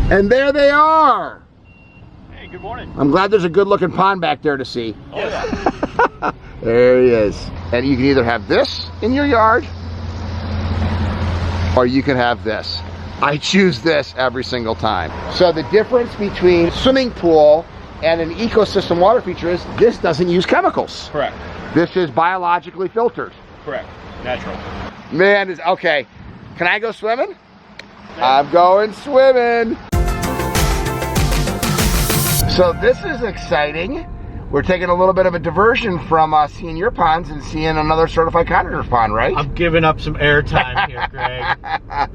And there they are. Hey, good morning. I'm glad there's a good looking pond back there to see. Oh, yeah. There he is. And you can either have this in your yard, or you can have this. I choose this every single time. So the difference between a swimming pool and an ecosystem water feature is this doesn't use chemicals. Correct. This is biologically filtered. Correct. Natural. Man, okay. Can I go swimming? Yeah. I'm going swimming. So this is exciting. We're taking a little bit of a diversion from seeing your ponds and seeing another Certified Contractors pond, right? I'm giving up some airtime here, Greg.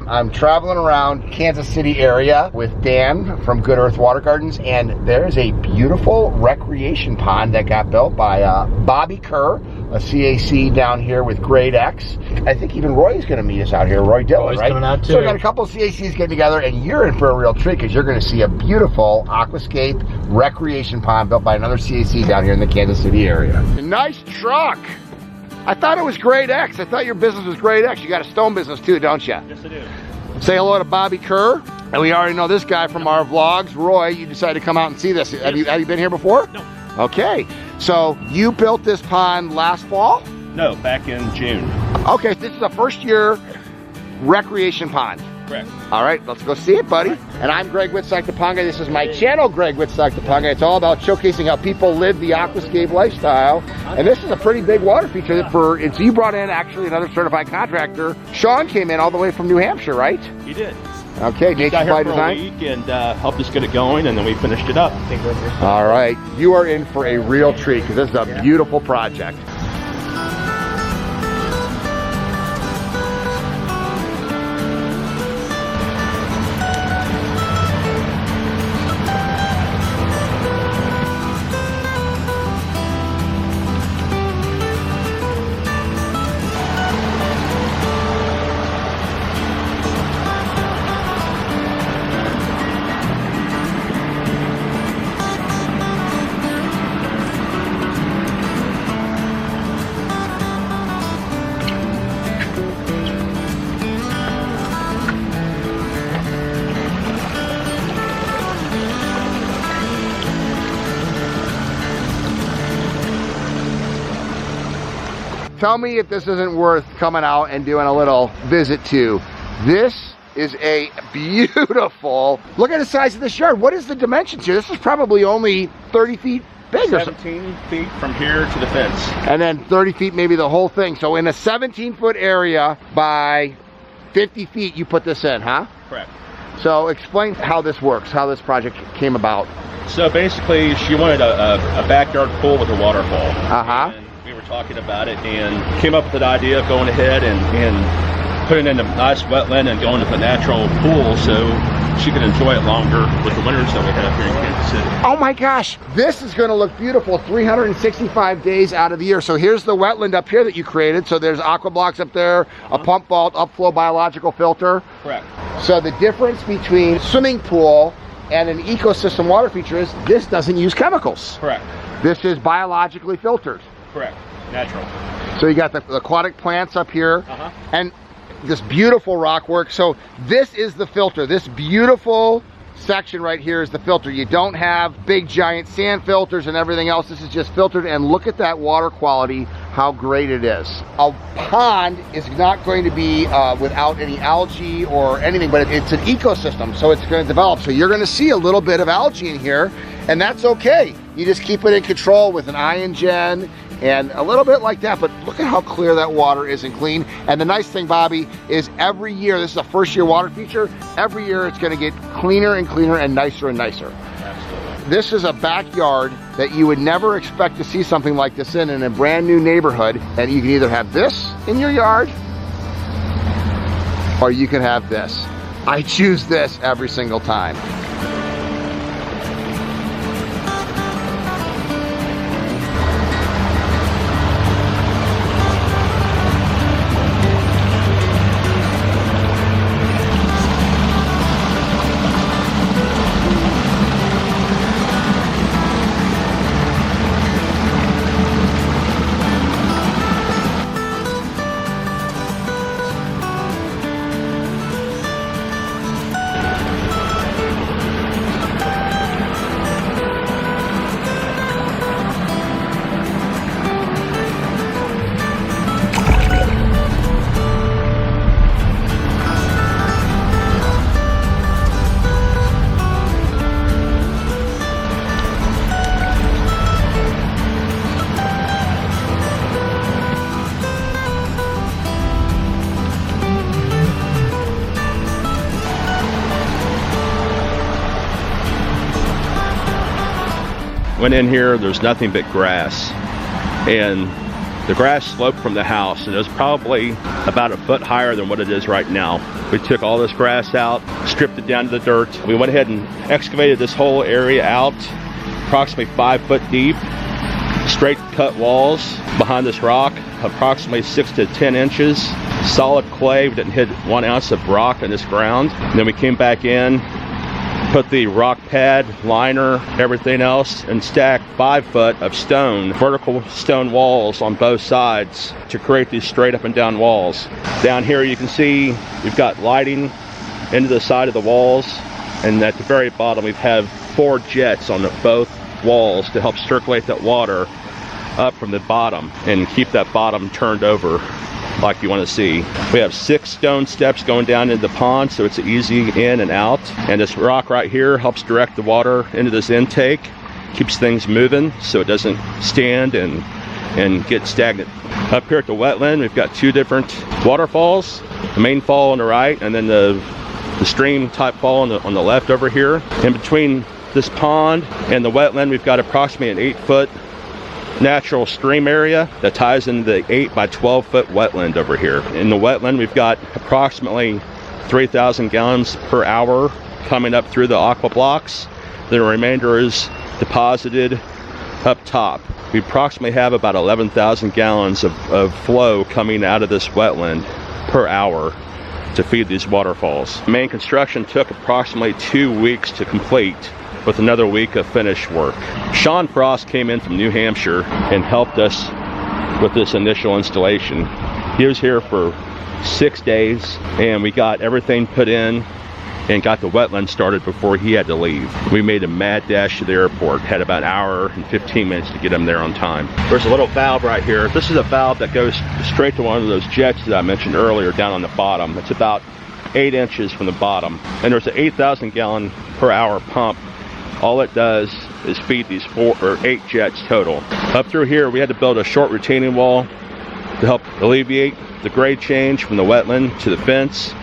I'm traveling around Kansas City area with Dan from Good Earth Water Gardens, and there's a beautiful recreation pond that got built by Bobby Kerr, a CAC down here with Gradex. I think even Roy's going to meet us out here, Roy Dillon, Roy's right? coming out too. So we got a couple of CACs getting together, and you're in for a real treat because you're going to see a beautiful aquascape recreation pond built by another CAC down here in the Kansas City area. A nice truck. I thought it was Gradex. I thought your business was Gradex. You got a stone business too, don't you? Yes, I do. Say hello to Bobby Kerr. And we already know this guy from our vlogs. Roy, you decided to come out and see this. Yes. Have you been here before? No. Okay. So you built this pond last fall? No, back in June. Okay, this is a first year recreation pond. Correct. All right, let's go see it, buddy. And I'm Greg Wittstock, the Pond Guy. This is my channel, Greg Wittstock, the Pond Guy. It's all about showcasing how people live the aquascape lifestyle. And this is a pretty big water feature so you brought in actually another certified contractor. Sean came in all the way from New Hampshire, right? He did. Okay, He got Nature by here for Design. a week and helped us get it going, and then we finished it up. All right, you are in for a real treat because this is a beautiful project. Tell me if this isn't worth coming out and doing a little visit to. This is a beautiful, look at the size of this yard. What is the dimensions here? This is probably only 30 feet big or something. 17 feet from here to the fence. And then 30 feet, maybe the whole thing. So in a 17-foot area by 50 feet, you put this in, huh? Correct. So explain how this works, how this project came about. So basically, she wanted a backyard pool with a waterfall. Uh-huh. And we were talking about it and came up with the idea of going ahead and putting in a nice wetland and going to a natural pool so she could enjoy it longer with the winters that we have here in Kansas City. Oh my gosh, this is going to look beautiful 365 days out of the year. So here's the wetland up here that you created. So there's aqua blocks up there, a pump vault, upflow biological filter. Correct. So the difference between a swimming pool and an ecosystem water feature is this doesn't use chemicals. Correct. This is biologically filtered. Correct. Natural. So you got the aquatic plants up here and this beautiful rock work. So this is the filter. This beautiful section right here is the filter. You don't have big giant sand filters and everything else. This is just filtered, and look at that water quality, how great it is. A pond is not going to be without any algae or anything, but it's an ecosystem, so it's going to develop. So you're going to see a little bit of algae in here, and that's okay. You just keep it in control with an ion gen and a little bit like that, but look at how clear that water is and clean. And the nice thing, Bobby, is every year, this is a first year water feature, every year it's gonna get cleaner and cleaner and nicer and nicer. Absolutely. This is a backyard that you would never expect to see something like this in a brand new neighborhood. And you can either have this in your yard, or you can have this. I choose this every single time. went in here, there's nothing but grass. And the grass sloped from the house, and it was probably about a foot higher than what it is right now. We took all this grass out, stripped it down to the dirt. We went ahead and excavated this whole area out, approximately 5 foot deep. Straight cut walls behind this rock, approximately 6 to 10 inches. Solid clay, we didn't hit 1 ounce of rock in this ground. And then we came back in, put the rock pad, liner, everything else, and stacked 5 foot of stone, vertical stone walls on both sides to create these straight up and down walls. Down here you can see we've got lighting into the side of the walls, and at the very bottom we have 4 jets on both walls to help circulate that water up from the bottom and keep that bottom turned over like you want to see. We have 6 stone steps going down into the pond, so it's easy in and out. And this rock right here helps direct the water into this intake, keeps things moving so it doesn't stand and get stagnant. Up here at the wetland, we've got 2 different waterfalls, the main fall on the right, and then the stream type fall on the left over here. In between this pond and the wetland, we've got approximately an 8 foot natural stream area that ties into the 8 by 12 foot wetland over here. In the wetland, we've got approximately 3,000 gallons per hour coming up through the aqua blocks. The remainder is deposited up top. We approximately have about 11,000 gallons of flow coming out of this wetland per hour to feed these waterfalls. The main construction took approximately 2 weeks to complete, with another week of finish work. Sean Frost came in from New Hampshire and helped us with this initial installation. He was here for 6 days, and we got everything put in and got the wetland started before he had to leave. We made a mad dash to the airport, had about an hour and 15 minutes to get him there on time. There's a little valve right here. This is a valve that goes straight to one of those jets that I mentioned earlier down on the bottom. It's about 8 inches from the bottom, and there's an 8,000 gallon per hour pump. All it does is feed these 4 or 8 jets total. Up through here, we had to build a short retaining wall to help alleviate the grade change from the wetland to the fence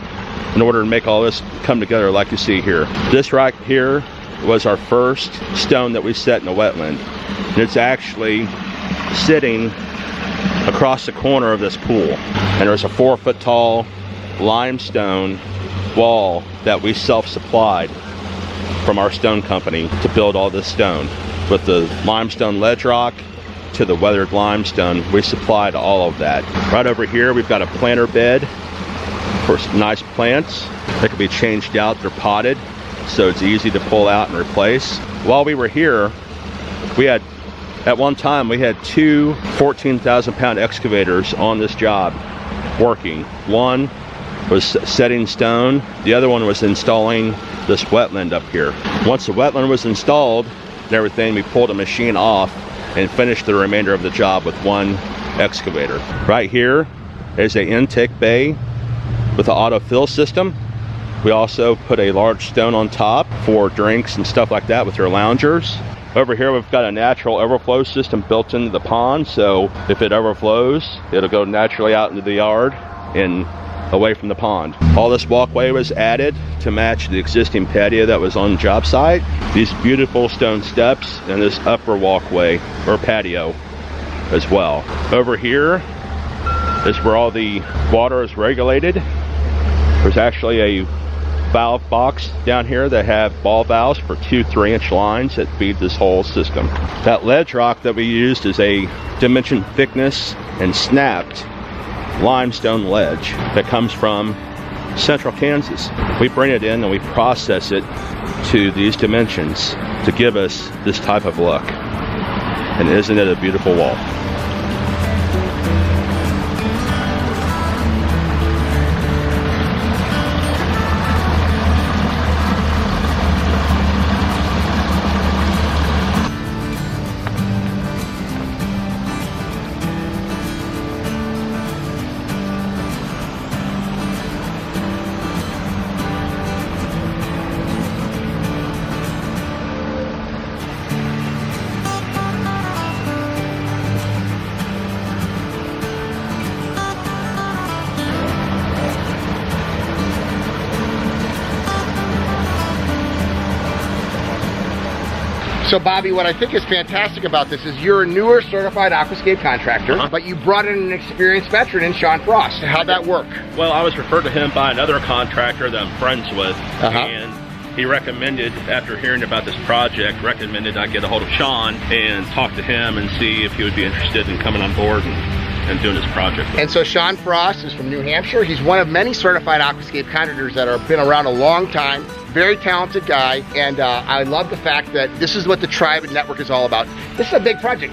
in order to make all this come together like you see here. This right here was our first stone that we set in the wetland. And it's actually sitting across the corner of this pool. And there's a 4 foot tall limestone wall that we self-supplied from our stone company to build all this stone. With the limestone ledge rock to the weathered limestone, we supplied all of that. Right over here, we've got a planter bed for nice plants that can be changed out. They're potted, so it's easy to pull out and replace. While we were here, at one time we had 2 14,000 pound excavators on this job working. One was setting stone, the other one was installing this wetland up here. Once the wetland was installed and everything, we pulled a machine off and finished the remainder of the job with 1 excavator. Right here is an intake bay with an auto fill system. We also put a large stone on top for drinks and stuff like that with your loungers. Over here we've got a natural overflow system built into the pond, so if it overflows, it'll go naturally out into the yard and away from the pond. All this walkway was added to match the existing patio that was on the job site. These beautiful stone steps and this upper walkway or patio as well. Over here is where all the water is regulated. There's actually a valve box down here that have ball valves for 2 3-inch lines that feed this whole system. That ledge rock that we used is a dimension thickness and snapped limestone ledge that comes from central Kansas. We bring it in and we process it to these dimensions to give us this type of look. And isn't it a beautiful wall? So Bobby, what I think is fantastic about this is you're a newer certified aquascape contractor, but you brought in an experienced veteran in Sean Frost. How'd that work? Well, I was referred to him by another contractor that I'm friends with, and he recommended, after hearing about this project, recommended I get a hold of Sean and talk to him and see if he would be interested in coming on board and doing this project. And so Sean Frost is from New Hampshire. He's one of many certified aquascape contractors that have been around a long time. Very talented guy, and I love the fact that this is what the Tribe and Network is all about. This is a big project.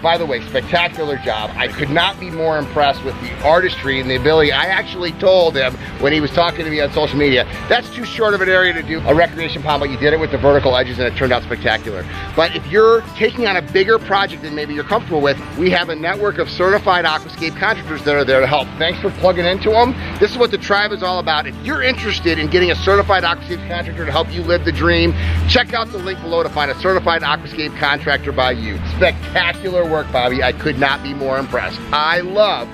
By the way, spectacular job. I could not be more impressed with the artistry and the ability. I actually told him when he was talking to me on social media, that's too short of an area to do a recreation pond, but you did it with the vertical edges and it turned out spectacular. But if you're taking on a bigger project than maybe you're comfortable with, we have a network of certified aquascape contractors that are there to help. Thanks for plugging into them. This is what the Tribe is all about. If you're interested in getting a certified aquascape contractor to help you live the dream, check out the link below to find a certified aquascape contractor by you. Spectacular work, Bobby. I could not be more impressed. I love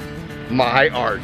my art.